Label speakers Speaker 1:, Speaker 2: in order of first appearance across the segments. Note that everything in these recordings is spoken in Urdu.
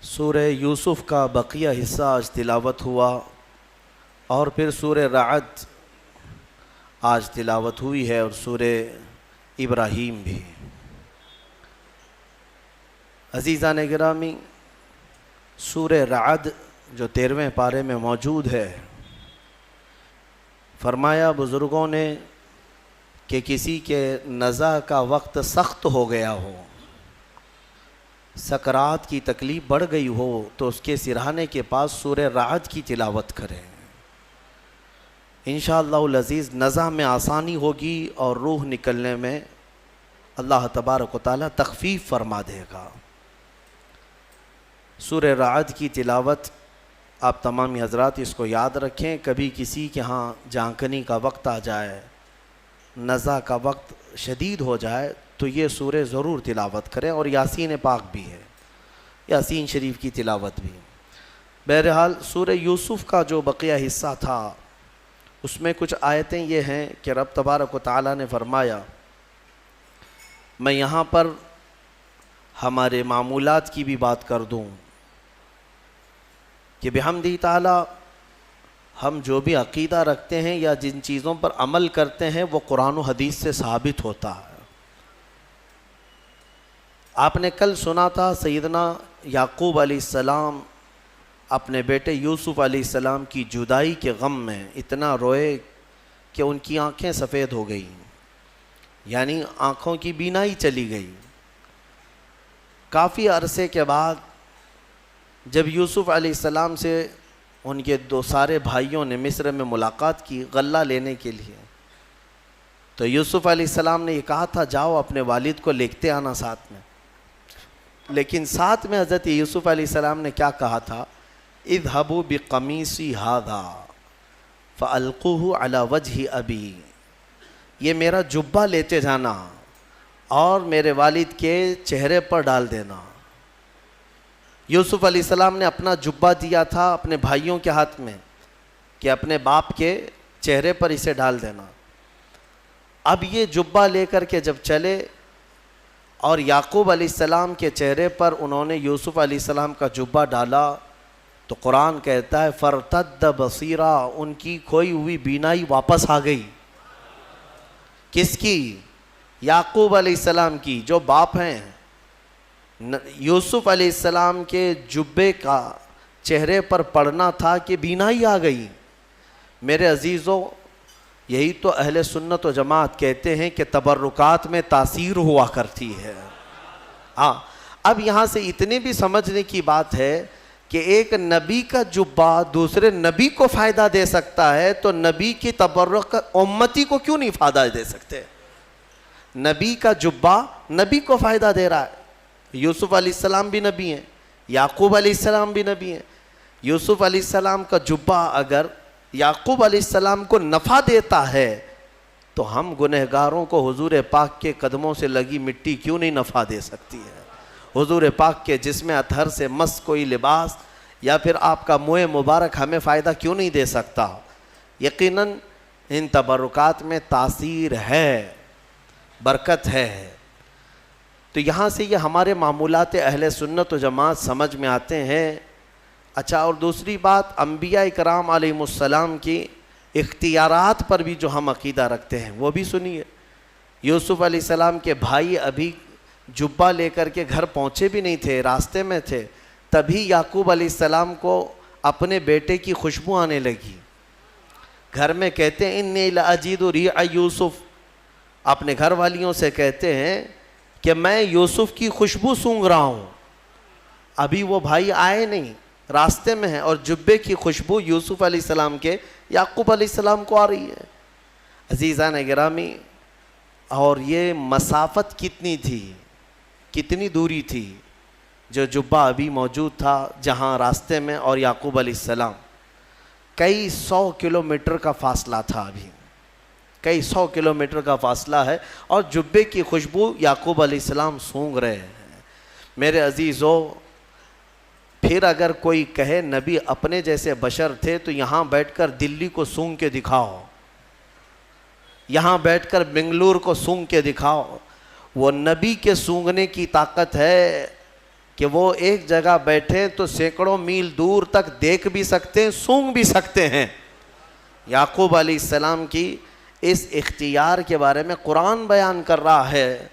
Speaker 1: سورہ یوسف کا بقیہ حصہ آج تلاوت ہوا اور پھر سورہ رعد آج تلاوت ہوئی ہے اور سورہ ابراہیم بھی۔ عزیزان گرامی، سورہ رعد جو 13ویں پارے میں موجود ہے، فرمایا بزرگوں نے کہ کسی کے نزع کا وقت سخت ہو گیا ہو، سکرات کی تکلیف بڑھ گئی ہو، تو اس کے سرہانے کے پاس سورہ رعد کی تلاوت کریں۔ انشاءاللہ العزیز نزع میں آسانی ہوگی اور روح نکلنے میں اللہ تبارک و تعالی تخفیف فرما دے گا۔ سورہ رعد کی تلاوت آپ تمامی حضرات اس کو یاد رکھیں، کبھی کسی کے ہاں جھانکنے کا وقت آ جائے، نزع کا وقت شدید ہو جائے تو یہ سورہ ضرور تلاوت کریں، اور یاسین پاک بھی ہے، یاسین شریف کی تلاوت بھی۔ بہرحال سورہ یوسف کا جو بقیہ حصہ تھا اس میں کچھ آیتیں یہ ہیں کہ رب تبارک و تعالی نے فرمایا، میں یہاں پر ہمارے معمولات کی بھی بات کر دوں کہ بحمدہ تعالی ہم جو بھی عقیدہ رکھتے ہیں یا جن چیزوں پر عمل کرتے ہیں وہ قرآن و حدیث سے ثابت ہوتا ہے۔ آپ نے کل سنا تھا سیدنا یعقوب علیہ السلام اپنے بیٹے یوسف علیہ السلام کی جدائی کے غم میں اتنا روئے کہ ان کی آنکھیں سفید ہو گئیں، یعنی آنکھوں کی بینائی چلی گئی۔ کافی عرصے کے بعد جب یوسف علیہ السلام سے ان کے دو سارے بھائیوں نے مصر میں ملاقات کی غلہ لینے کے لیے، تو یوسف علیہ السلام نے یہ کہا تھا جاؤ اپنے والد کو لکھتے آنا ساتھ میں، لیکن ساتھ میں حضرت یوسف علیہ السلام نے کیا کہا تھا، اذهبوا بقمیصی ھذا فالقوہ علی وجہ ابی، یہ میرا جبہ لیتے جانا اور میرے والد کے چہرے پر ڈال دینا۔ یوسف علیہ السلام نے اپنا جبہ دیا تھا اپنے بھائیوں کے ہاتھ میں کہ اپنے باپ کے چہرے پر اسے ڈال دینا۔ اب یہ جبہ لے کر کے جب چلے اور یعقوب علیہ السلام کے چہرے پر انہوں نے یوسف علیہ السلام کا جبہ ڈالا تو قرآن کہتا ہے فرتد بصیرا، ان کی کھوئی ہوئی بینائی واپس آ گئی۔ کس کی؟ یعقوب علیہ السلام کی، جو باپ ہیں۔ یوسف علیہ السلام کے جبے کا چہرے پر پڑنا تھا کہ بینائی آ گئی۔ میرے عزیزوں، یہی تو اہل سنت و جماعت کہتے ہیں کہ تبرکات میں تاثیر ہوا کرتی ہے۔ ہاں، اب یہاں سے اتنی بھی سمجھنے کی بات ہے کہ ایک نبی کا جبہ دوسرے نبی کو فائدہ دے سکتا ہے، تو نبی کی تبرک امتی کو کیوں نہیں فائدہ دے سکتے؟ نبی کا جبہ نبی کو فائدہ دے رہا ہے۔ یوسف علیہ السلام بھی نبی ہیں، یعقوب علیہ السلام بھی نبی ہیں۔ یوسف علیہ السلام کا جبہ اگر یعقوب علیہ السلام کو نفع دیتا ہے تو ہم گنہگاروں کو حضور پاک کے قدموں سے لگی مٹی کیوں نہیں نفع دے سکتی ہے؟ حضور پاک کے جسم اطہر سے مس کوئی لباس یا پھر آپ کا منہ مبارک ہمیں فائدہ کیوں نہیں دے سکتا؟ یقیناً ان تبرکات میں تاثیر ہے، برکت ہے۔ تو یہاں سے یہ ہمارے معمولات اہل سنت و جماعت سمجھ میں آتے ہیں۔ اچھا، اور دوسری بات، انبیاء کرام علیہ السلام کی اختیارات پر بھی جو ہم عقیدہ رکھتے ہیں وہ بھی سنیے۔ یوسف علیہ السلام کے بھائی ابھی جبہ لے کر کے گھر پہنچے بھی نہیں تھے، راستے میں تھے، تبھی یعقوب علیہ السلام کو اپنے بیٹے کی خوشبو آنے لگی۔ گھر میں کہتے ہیں انی لاجد ریح یوسف، اپنے گھر والیوں سے کہتے ہیں کہ میں یوسف کی خوشبو سونگھ رہا ہوں۔ ابھی وہ بھائی آئے نہیں، راستے میں ہیں، اور جبے کی خوشبو یوسف علیہ السلام کے یعقوب علیہ السلام کو آ رہی ہے۔ عزیزان گرامی، اور یہ مسافت کتنی تھی، کتنی دوری تھی جو جبہ ابھی موجود تھا جہاں راستے میں، اور یعقوب علیہ السلام، کئی 100 کلومیٹر کا فاصلہ تھا، ابھی کئی 100 کلومیٹر کا فاصلہ ہے، اور جبے کی خوشبو یعقوب علیہ السلام سونگھ رہے ہیں۔ میرے عزیزو، پھر اگر کوئی کہے نبی اپنے جیسے بشر تھے تو یہاں بیٹھ کر دلی کو سونگھ کے دکھاؤ، یہاں بیٹھ کر بنگلور کو سونگھ کے دکھاؤ، وہ نبی کے سونگھنے کی طاقت ہے کہ وہ ایک جگہ بیٹھے تو سینکڑوں میل دور تک دیکھ بھی سکتے ہیں, سونگ بھی سکتے ہیں. یعقوب علیہ السلام کی اس اختیار کے بارے میں قرآن بیان کر رہا ہے.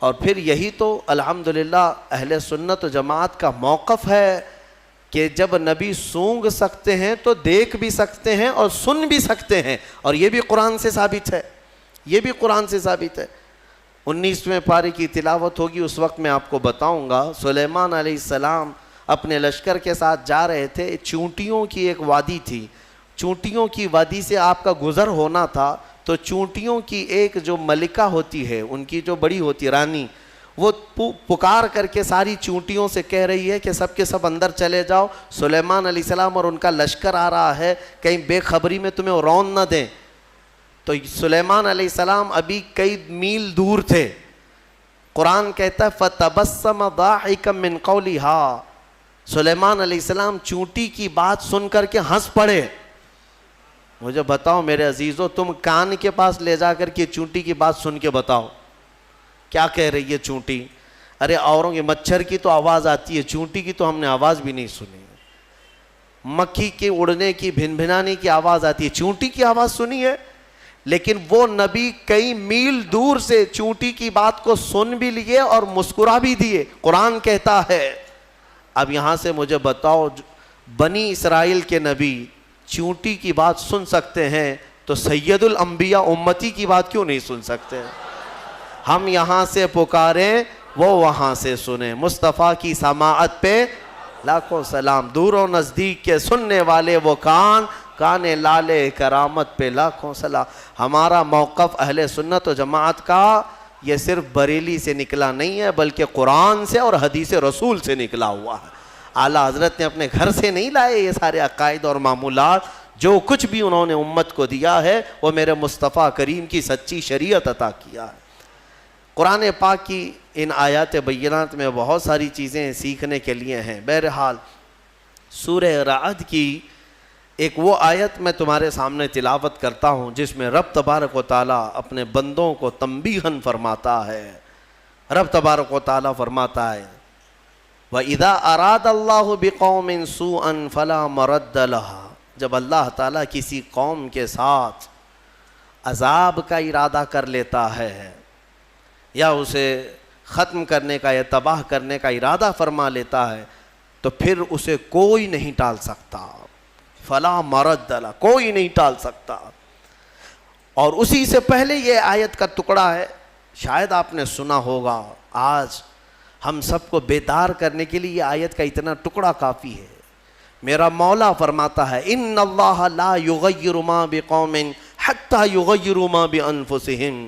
Speaker 1: اور پھر یہی تو الحمدللہ اہل سنت و جماعت کا موقف ہے کہ جب نبی سونگ سکتے ہیں تو دیکھ بھی سکتے ہیں اور سن بھی سکتے ہیں, اور یہ بھی قرآن سے ثابت ہے, یہ بھی قرآن سے ثابت ہے. 19ویں پارے کی تلاوت ہوگی, اس وقت میں آپ کو بتاؤں گا. سلیمان علیہ السلام اپنے لشکر کے ساتھ جا رہے تھے, چونٹیوں کی ایک وادی تھی, چونٹیوں کی وادی سے آپ کا گزر ہونا تھا. تو چونٹیوں کی ایک جو ملکہ ہوتی ہے, ان کی جو بڑی ہوتی رانی, وہ پکار کر کے ساری چونٹیوں سے کہہ رہی ہے کہ سب کے سب اندر چلے جاؤ, سلیمان علیہ السلام اور ان کا لشکر آ رہا ہے, کہیں بے خبری میں تمہیں رون نہ دیں. تو سلیمان علیہ السلام ابھی کئی میل دور تھے. قرآن کہتا ہے فَتَبَسَّمَ ضَاحِكًا مِّن قَوْلِهَا, سلیمان علیہ السلام چونٹی کی بات سن کر کے ہنس پڑے. مجھے بتاؤ میرے عزیزو, تم کان کے پاس لے جا کر کے چونٹی کی بات سن کے بتاؤ کیا کہہ رہی ہے چونٹی. ارے اوروں کے مچھر کی تو آواز آتی ہے, چونٹی کی تو ہم نے آواز بھی نہیں سنی. مکھی کے اڑنے کی, بھن بھنانے کی آواز آتی ہے, چونٹی کی آواز سنی ہے. لیکن وہ نبی کئی میل دور سے چونٹی کی بات کو سن بھی لیے اور مسکرا بھی دیے. قرآن کہتا ہے. اب یہاں سے مجھے بتاؤ, بنی اسرائیل کے نبی چونٹی کی بات سن سکتے ہیں تو سید الانبیاء امتی کی بات کیوں نہیں سن سکتے؟ ہم یہاں سے پکاریں, وہ وہاں سے سنیں. مصطفیٰ کی سماعت پہ لاکھوں سلام. دور و نزدیک کے سننے والے وہ کان, کانے لالے کرامت پہ لاکھوں سلام. ہمارا موقف اہل سنت و جماعت کا یہ صرف بریلی سے نکلا نہیں ہے, بلکہ قرآن سے اور حدیث رسول سے نکلا ہوا ہے. اعلیٰ حضرت نے اپنے گھر سے نہیں لائے یہ سارے عقائد اور معمولات. جو کچھ بھی انہوں نے امت کو دیا ہے وہ میرے مصطفیٰ کریم کی سچی شریعت عطا کیا ہے. قرآن پاک کی ان آیات بینات میں بہت ساری چیزیں سیکھنے کے لیے ہیں. بہرحال سورہ رعد کی ایک وہ آیت میں تمہارے سامنے تلاوت کرتا ہوں جس میں رب تبارک و تعالیٰ اپنے بندوں کو تنبیہاً فرماتا ہے. رب تبارک و تعالیٰ فرماتا ہے وَإِذَا أَرَادَ اللَّهُ بِقَوْمٍ سُوءًا فَلَا مَرَدَّ لَهَا, جب اللہ تعالیٰ کسی قوم کے ساتھ عذاب کا ارادہ کر لیتا ہے یا اسے ختم کرنے کا یا تباہ کرنے کا ارادہ فرما لیتا ہے تو پھر اسے کوئی نہیں ٹال سکتا. فَلَا مَرَدَّ لَهَا, کوئی نہیں ٹال سکتا. اور اسی سے پہلے یہ آیت کا ٹکڑا ہے, شاید آپ نے سنا ہوگا. آج ہم سب کو بیدار کرنے کے لیے یہ آیت کا اتنا ٹکڑا کافی ہے. میرا مولا فرماتا ہے ان اللہ لا یغیر ما بقوم حتی یغیروا ما بانفسہم,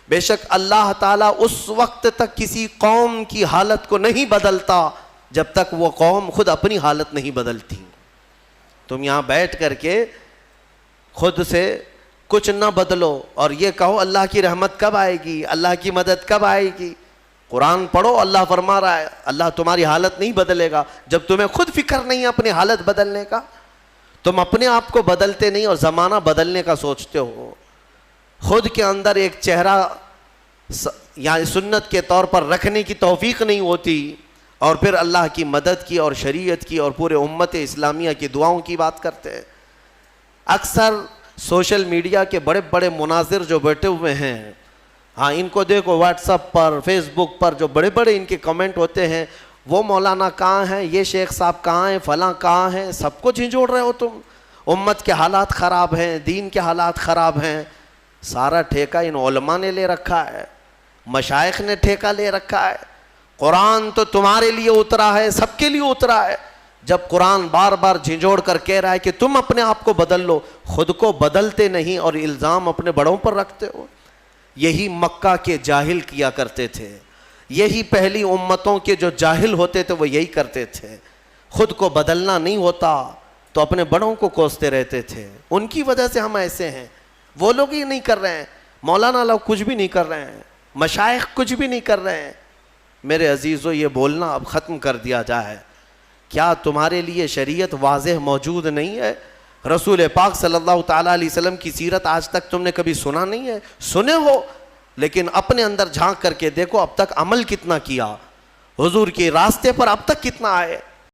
Speaker 1: بے شک اللہ تعالیٰ اس وقت تک کسی قوم کی حالت کو نہیں بدلتا جب تک وہ قوم خود اپنی حالت نہیں بدلتی. تم یہاں بیٹھ کر کے خود سے کچھ نہ بدلو اور یہ کہو اللہ کی رحمت کب آئے گی, اللہ کی مدد کب آئے گی. قرآن پڑھو, اللہ فرما رہا ہے اللہ تمہاری حالت نہیں بدلے گا جب تمہیں خود فکر نہیں ہے اپنی حالت بدلنے کا. تم اپنے آپ کو بدلتے نہیں اور زمانہ بدلنے کا سوچتے ہو. خود کے اندر ایک چہرہ یعنی سنت کے طور پر رکھنے کی توفیق نہیں ہوتی اور پھر اللہ کی مدد کی اور شریعت کی اور پورے امت اسلامیہ کی دعاؤں کی بات کرتے ہیں. اکثر سوشل میڈیا کے بڑے بڑے مناظر جو بیٹھے ہوئے ہیں, ہاں ان کو دیکھو واٹس ایپ پر, فیس بک پر جو بڑے بڑے ان کے کمنٹ ہوتے ہیں, وہ مولانا کہاں ہیں, یہ شیخ صاحب کہاں ہیں, فلاں کہاں ہیں, سب کو جھنجھوڑ رہے ہو تم. امت کے حالات خراب ہیں, دین کے حالات خراب ہیں. سارا ٹھیکہ ان علماء نے لے رکھا ہے, مشائخ نے ٹھیکہ لے رکھا ہے. قرآن تو تمہارے لیے اترا ہے, سب کے لیے اترا ہے. جب قرآن بار بار جھنجھوڑ کر کہہ رہا ہے کہ تم اپنے آپ کو بدل لو, خود کو بدلتے نہیں اور الزام اپنے بڑوں پر رکھتے ہو. یہی مکہ کے جاہل کیا کرتے تھے, یہی پہلی امتوں کے جو جاہل ہوتے تھے وہ یہی کرتے تھے. خود کو بدلنا نہیں ہوتا تو اپنے بڑوں کو کوستے رہتے تھے. ان کی وجہ سے ہم ایسے ہیں. وہ لوگ یہ نہیں کر رہے ہیں, مولانا لوگ کچھ بھی نہیں کر رہے ہیں, مشائخ کچھ بھی نہیں کر رہے ہیں. میرے عزیزو یہ بولنا اب ختم کر دیا جائے. کیا تمہارے لیے شریعت واضح موجود نہیں ہے؟ رسول پاک صلی اللہ تعالیٰ علیہ وسلم کی سیرت آج تک تم نے کبھی سنا نہیں ہے؟ سنے ہو لیکن اپنے اندر جھانک کر کے دیکھو اب تک عمل کتنا کیا. حضور کے راستے پر اب تک کتنا آئے.